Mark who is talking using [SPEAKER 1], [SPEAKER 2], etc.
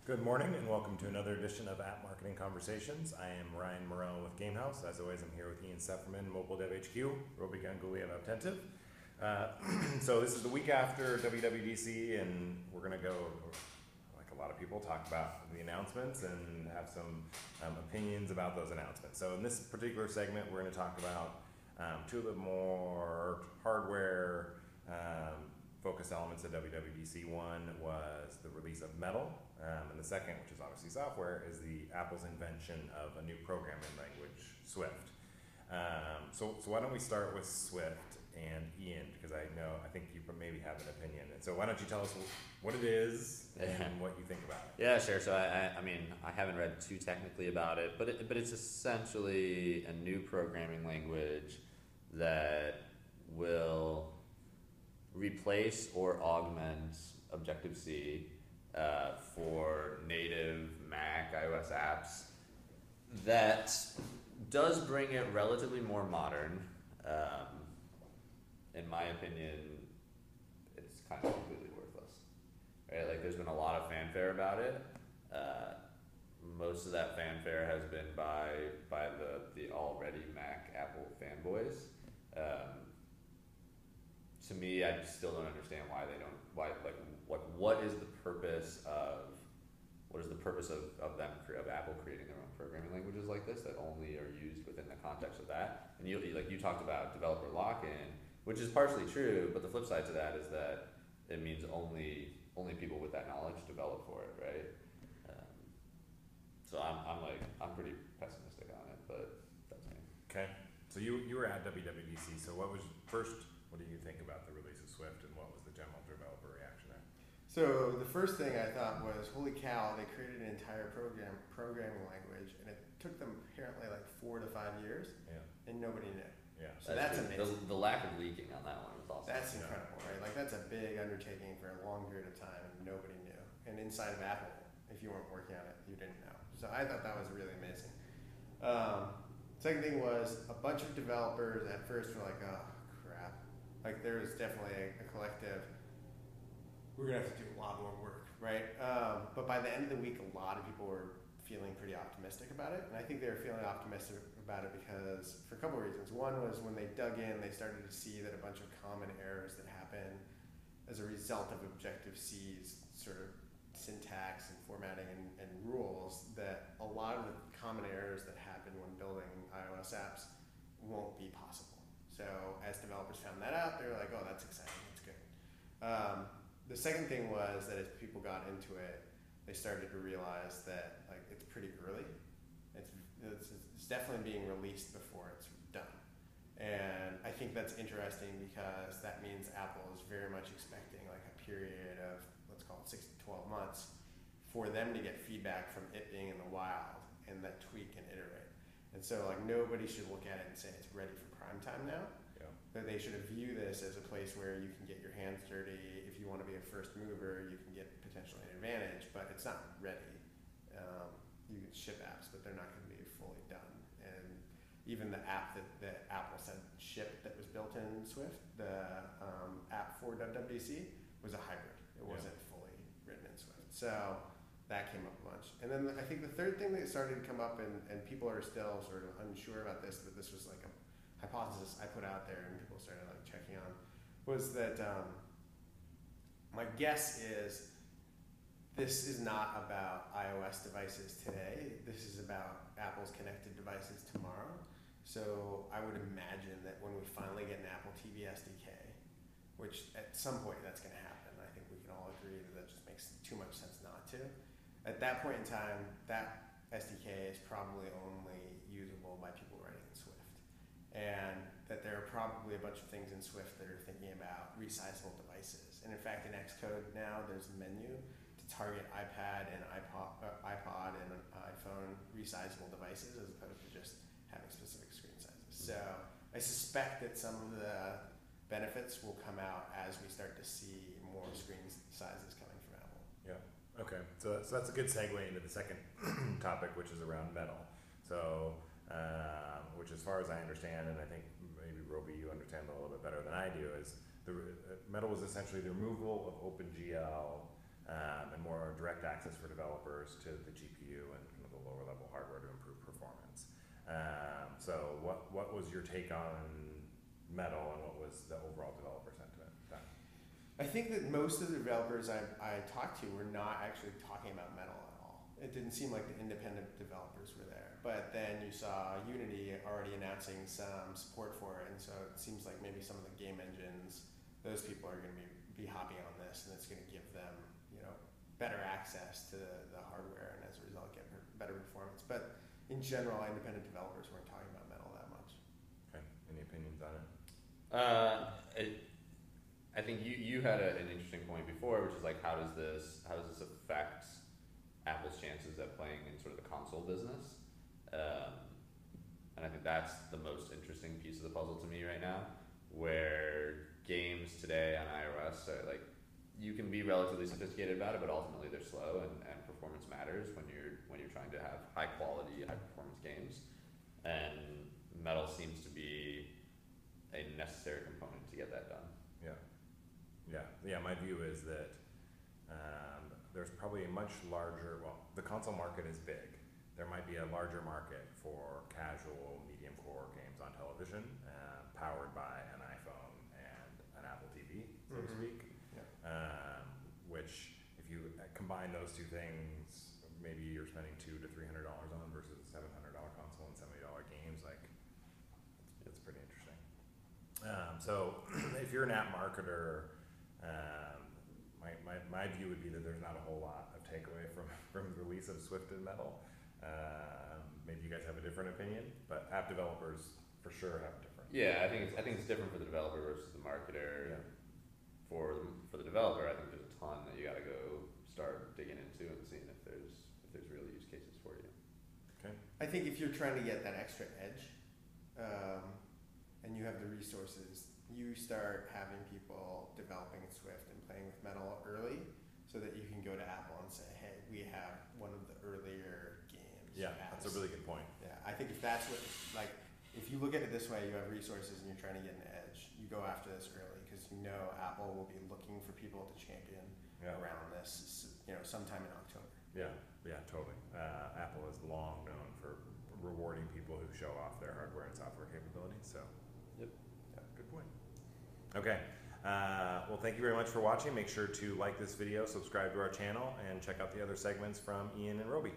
[SPEAKER 1] Good morning and welcome to another edition of App Marketing Conversations. I am Ryan Moreau with GameHouse. As always, I'm here with Ian Sefferman, Mobile Dev HQ, Roby Gangulia of Attentive. So this is the week after WWDC, and we're going to go, like a lot of people, talk about the announcements and have some opinions about those announcements. So in this particular segment, we're going to talk about two of the more hardware focused elements of WWDC. One was the release of Metal, and the second, which is obviously software, is the Apple's invention of a new programming language, Swift. So why don't we start with Swift and Ian, because I think you maybe have an opinion. And so why don't you tell us what it is and what you think about it?
[SPEAKER 2] Yeah, sure. So I mean, I haven't read too technically about it, but it's essentially a new programming language that will replace or augment Objective-C for native Mac iOS apps. That does bring it relatively more modern. In my opinion, it's kind of completely worthless. Right? Like, there's been a lot of fanfare about it. Most of that fanfare has been by the already Mac Apple fanboys. To me, I still don't understand what is the purpose of Apple creating their own programming languages like this that only are used within the context of that. And you talked about developer lock-in, which is partially true, but the flip side to that is that it means only people with that knowledge develop for it, right? So I'm pretty pessimistic on it, but that's me.
[SPEAKER 1] Okay. So you were at WWDC. So what do you think about the release of Swift, and what was the general developer reaction there?
[SPEAKER 3] So the first thing I thought was, holy cow, they created an entire programming language, and it took them apparently like 4 to 5 years, and nobody knew.
[SPEAKER 1] Yeah.
[SPEAKER 3] So that's amazing.
[SPEAKER 2] The lack of leaking on that one was awesome.
[SPEAKER 3] That's incredible, right? Like, that's a big undertaking for a long period of time, and nobody knew. And inside of Apple, if you weren't working on it, you didn't know. So I thought that was really amazing. Second thing was, a bunch of developers at first were like, oh, crap. Like, there was definitely a collective, we're going to have to do a lot more work, right? But by the end of the week, a lot of people were feeling pretty optimistic about it. And I think they were feeling optimistic about it because, for a couple of reasons. One was when they dug in, they started to see that a bunch of common errors that happen as a result of Objective-C's sort of syntax and formatting and rules, that a lot of the common errors that happen when building iOS apps won't be possible. So as developers found that out, they were like, oh, that's exciting, that's good. The second thing was that as people got into it, they started to realize that, like, it's pretty early. It's definitely being released before it's done. And I think that's interesting because that means Apple is very much expecting like a period of, let's call it 6 to 12 months, for them to get feedback from it being in the wild and then tweak and iterate. And so, like, nobody should look at it and say it's ready for prime time now.
[SPEAKER 1] Yeah.
[SPEAKER 3] But they should view this as a place where you can get your hands dirty. If you want to be a first mover, you can get potentially an advantage, but it's not ready. You can ship apps, but they're not going to be fully done. And even the app that Apple said shipped that was built in Swift, the app for WWDC, was a hybrid. It wasn't fully written in Swift. So that came up a bunch. And then I think the third thing that started to come up, and people are still sort of unsure about this, but this was like a hypothesis I put out there and people started like checking on, was that my guess is this is not about iOS devices today. This is about Apple's connected devices tomorrow. So I would imagine that when we finally get an Apple TV SDK, which at some point that's going to happen, I think we can all agree that just makes too much sense not to. At that point in time, that SDK is probably only usable by people writing in Swift. And that there are probably a bunch of things in Swift that are thinking about resizable devices. And in fact, in Xcode now, there's a menu to target iPad and iPod and iPhone resizable devices as opposed to just having specific screen sizes. So I suspect that some of the benefits will come out as we start to see more screen sizes coming from Apple.
[SPEAKER 1] Yeah. Okay. So that's a good segue into the second topic, which is around Metal. So, which, as far as I understand, and I think maybe Roby, you understand a little bit better than I do, is Metal was essentially the removal of OpenGL and more direct access for developers to the GPU and kind of the lower level hardware to improve performance. So what was your take on Metal, and what was the overall developer sentiment?
[SPEAKER 3] I think that most of the developers I talked to were not actually talking about Metal at all. It didn't seem like the independent developers were there. But then you saw Unity already announcing some support for it, and so it seems like maybe some of the game engines, those people are going to be hopping on this, and it's going to give them, better access to the hardware, and as a result get better performance. But in general, independent developers weren't talking about Metal that much.
[SPEAKER 1] Okay, any opinions on it?
[SPEAKER 2] I think you had an interesting point before, which is like how does this affect Apple's chances at playing in sort of the console business? And I think that's the most interesting piece of the puzzle to me right now, where games today on iOS are like, you can be relatively sophisticated about it, but ultimately they're slow, and performance matters when you're trying to have high quality, high performance games. And Metal seems to be a necessary component to get that done.
[SPEAKER 1] Yeah. My view is that there's probably a much larger. Well, the console market is big. There might be a larger market for casual, medium core games on television, powered by an iPhone and an Apple TV, so to speak.
[SPEAKER 3] Yeah.
[SPEAKER 1] Which, if you combine those two things, maybe you're spending $200 to $300 on versus a $700 console and $70 games. Like, it's pretty interesting. So, if you're an app marketer, my view would be that there's not a whole lot of takeaway from the release of Swift and Metal. Maybe you guys have a different opinion, but app developers for sure have different.
[SPEAKER 2] Yeah, I think it's different for the developer versus the marketer.
[SPEAKER 1] Yeah.
[SPEAKER 2] For the developer, I think there's a ton that you got to go start digging into and seeing if there's real use cases for you.
[SPEAKER 1] Okay.
[SPEAKER 3] I think if you're trying to get that extra edge, and you have the resources, you start having people developing Swift and playing with Metal early, so that you can go to Apple and say, hey, we have one of the earlier games.
[SPEAKER 1] Yeah, that's a really good point.
[SPEAKER 3] Yeah, I think if that's what, like, if you look at it this way, you have resources and you're trying to get an edge, you go after this early, because Apple will be looking for people to champion around this, sometime in October.
[SPEAKER 1] Yeah, totally. Apple is long known for rewarding people who show off their hardware and software capabilities. So,
[SPEAKER 2] yep,
[SPEAKER 1] good point. Okay. Well, thank you very much for watching. Make sure to like this video, subscribe to our channel, and check out the other segments from Ian and Roby.